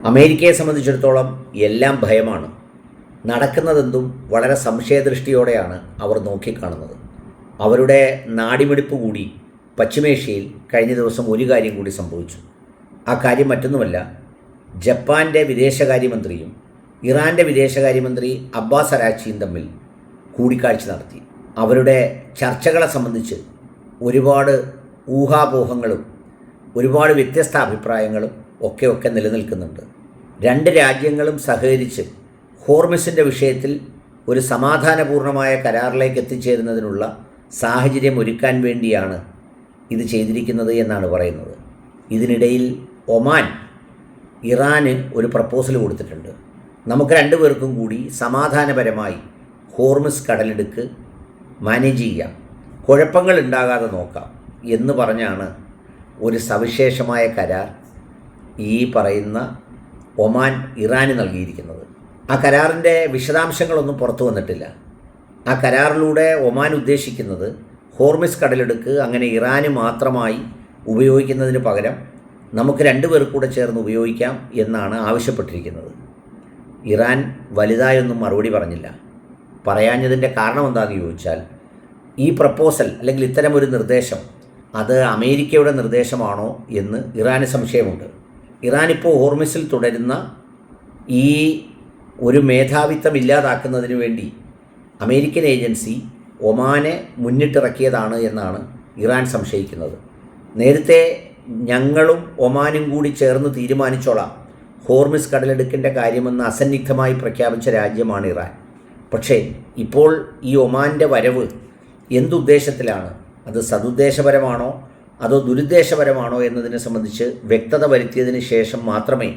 അമേരിക്കയെ സംബന്ധിച്ചിടത്തോളം എല്ലാം ഭയമാണ്. നടക്കുന്നതെന്തും വളരെ സംശയദൃഷ്ടിയോടെയാണ് അവർ നോക്കിക്കാണുന്നത്. അവരുടെ നാടിമിടിപ്പ് കൂടി പശ്ചിമേഷ്യയിൽ കഴിഞ്ഞ ദിവസം ഒരു കാര്യം കൂടി സംഭവിച്ചു. ആ കാര്യം മറ്റൊന്നുമല്ല, ജപ്പാൻ്റെ വിദേശകാര്യമന്ത്രിയും ഇറാൻ്റെ വിദേശകാര്യമന്ത്രി അബ്ബാസ് അരാക്ചിയും തമ്മിൽ കൂടിക്കാഴ്ച നടത്തി. അവരുടെ ചർച്ചകളെ സംബന്ധിച്ച് ഒരുപാട് ഊഹാപോഹങ്ങളും ഒരുപാട് വ്യത്യസ്ത അഭിപ്രായങ്ങളും ഒക്കെ നിലനിൽക്കുന്നുണ്ട്. രണ്ട് രാജ്യങ്ങളും സഹകരിച്ച് ഹോർമിസിൻ്റെ വിഷയത്തിൽ ഒരു സമാധാനപൂർണമായ കരാറിലേക്ക് എത്തിച്ചേരുന്നതിനുള്ള സാഹചര്യം ഒരുക്കാൻ വേണ്ടിയാണ് ഇത് ചെയ്തിരിക്കുന്നത് എന്നാണ് പറയുന്നത്. ഇതിനിടയിൽ ഒമാൻ ഇറാന് ഒരു പ്രപ്പോസൽ കൊടുത്തിട്ടുണ്ട്. നമുക്ക് രണ്ടുപേർക്കും കൂടി സമാധാനപരമായി ഹോർമിസ് കടലിടുക്ക് മാനേജ് ചെയ്യാം, കുഴപ്പങ്ങൾ ഉണ്ടാകാതെ നോക്കാം എന്ന് പറഞ്ഞാണ് ഒരു സവിശേഷമായ കരാർ ഈ പറയുന്ന ഒമാൻ ഇറാന് നൽകിയിരിക്കുന്നത്. ആ കരാറിൻ്റെ വിശദാംശങ്ങളൊന്നും പുറത്തു വന്നിട്ടില്ല. ആ കരാറിലൂടെ ഒമാൻ ഉദ്ദേശിക്കുന്നത് ഹോർമിസ് കടലെടുക്ക് അങ്ങനെ ഇറാന് മാത്രമായി ഉപയോഗിക്കുന്നതിന് പകരം നമുക്ക് രണ്ടുപേർ കൂടെ ചേർന്ന് ഉപയോഗിക്കാം എന്നാണ് ആവശ്യപ്പെട്ടിരിക്കുന്നത്. ഇറാൻ വലുതായൊന്നും മറുപടി പറഞ്ഞില്ല. പറയാഞ്ഞതിൻ്റെ കാരണം എന്താണെന്ന് ചോദിച്ചാൽ, ഈ പ്രപ്പോസൽ അല്ലെങ്കിൽ ഇത്തരമൊരു നിർദ്ദേശം അത് അമേരിക്കയുടെ നിർദ്ദേശമാണോ എന്ന് ഇറാന് സംശയമുണ്ട്. ഇറാനിപ്പോൾ ഹോർമിസിൽ തുടരുന്ന ഈ ഒരു മേധാവിത്വം ഇല്ലാതാക്കുന്നതിന് വേണ്ടി അമേരിക്കൻ ഏജൻസി ഒമാനെ മുന്നിട്ടിറക്കിയതാണ് എന്നാണ് ഇറാൻ സംശയിക്കുന്നത്. നേരത്തെ ഞങ്ങളും ഒമാനും കൂടി ചേർന്ന് തീരുമാനിച്ചോളാം ഹോർമിസ് കടലെടുക്കിൻ്റെ കാര്യമെന്ന് അസന്നിഗ്ധമായി പ്രഖ്യാപിച്ച രാജ്യമാണ് ഇറാൻ. പക്ഷേ ഇപ്പോൾ ഈ ഒമാൻ്റെ വരവ് എന്തുദ്ദേശത്തിലാണ്, അത് സതുദ്ദേശപരമാണോ അതോ ദുരുദ്ദേശപരമാണോ എന്നതിനെ സംബന്ധിച്ച് വ്യക്തത വരുത്തിയതിന് ശേഷം മാത്രമേ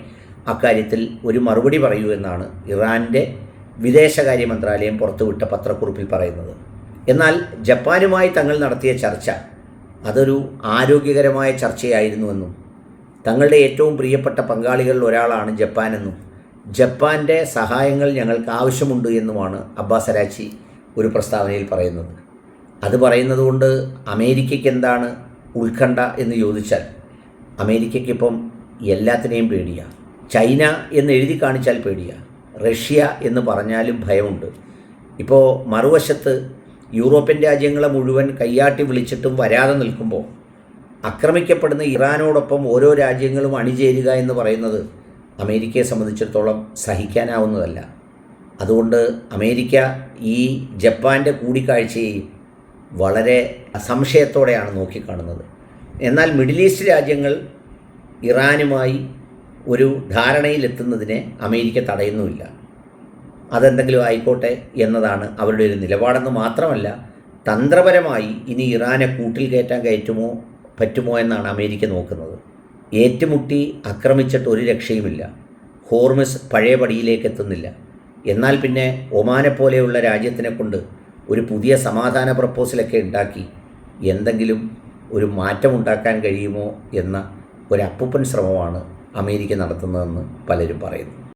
അക്കാര്യത്തിൽ ഒരു മറുപടി പറയൂ എന്നാണ് ഇറാൻ്റെ വിദേശകാര്യ മന്ത്രാലയം പുറത്തുവിട്ട പത്രക്കുറിപ്പിൽ പറയുന്നത്. എന്നാൽ ജപ്പാനുമായി തങ്ങൾ നടത്തിയ ചർച്ച അതൊരു ആരോഗ്യകരമായ ചർച്ചയായിരുന്നുവെന്നും തങ്ങളുടെ ഏറ്റവും പ്രിയപ്പെട്ട പങ്കാളികളിൽ ഒരാളാണ് ജപ്പാനെന്നും ജപ്പാൻ്റെ സഹായങ്ങൾ ഞങ്ങൾക്ക് ആവശ്യമുണ്ട് എന്നുമാണ് അബ്ബാസ് അരാക്ചി ഒരു പ്രസ്താവനയിൽ പറയുന്നത്. അത് പറയുന്നത് കൊണ്ട് അമേരിക്കയ്ക്ക് എന്താണ് ഉത്കണ്ഠ എന്ന് ചോദിച്ചാൽ, അമേരിക്കയ്ക്കിപ്പം എല്ലാത്തിനെയും പേടിയാണ്. ചൈന എന്ന് എഴുതി കാണിച്ചാൽ പേടിയാണ്, റഷ്യ എന്ന് പറഞ്ഞാലും ഭയമുണ്ട്. ഇപ്പോൾ മറുവശത്ത് യൂറോപ്യൻ രാജ്യങ്ങളെ മുഴുവൻ കയ്യാട്ടി വിളിച്ചിട്ടും വരാതെ നിൽക്കുമ്പോൾ ആക്രമിക്കപ്പെടുന്ന ഇറാനോടൊപ്പം ഓരോ രാജ്യങ്ങളും അണിചേരുക എന്ന് പറയുന്നത് അമേരിക്കയെ സംബന്ധിച്ചിടത്തോളം സഹിക്കാനാവുന്നതല്ല. അതുകൊണ്ട് അമേരിക്ക ഈ ജപ്പാൻ്റെ കൂടിക്കാഴ്ചയെയും വളരെ സംശയത്തോടെയാണ് നോക്കിക്കാണുന്നത്. എന്നാൽ മിഡിൽ ഈസ്റ്റ് രാജ്യങ്ങൾ ഇറാനുമായി ഒരു ധാരണയിലെത്തുന്നതിനെ അമേരിക്ക തടയുന്നുമില്ല. അതെന്തെങ്കിലും ആയിക്കോട്ടെ എന്നതാണ് അവരുടെ ഒരു നിലപാടെന്ന് മാത്രമല്ല, തന്ത്രപരമായി ഇനി ഇറാനെ കൂട്ടിൽ കയറ്റാൻ പറ്റുമോ എന്നാണ് അമേരിക്ക നോക്കുന്നത്. ഏറ്റുമുട്ടി ആക്രമിച്ചിട്ട് ഒരു രക്ഷയുമില്ല. ഹോർമിസ് പഴയ പടിയിലേക്ക് എത്തുന്നില്ല. എന്നാൽ പിന്നെ ഒമാനെ പോലെയുള്ള രാജ്യത്തിനെ കൊണ്ട് ഒരു പുതിയ സമാധാന പ്രപ്പോസലൊക്കെ ഉണ്ടാക്കി എന്തെങ്കിലും ഒരു മാറ്റമുണ്ടാക്കാൻ കഴിയുമോ എന്ന ഒരു അപ്പൂപ്പൻ ശ്രമമാണ് അമേരിക്ക നടത്തുന്നതെന്ന് പലരും പറയുന്നു.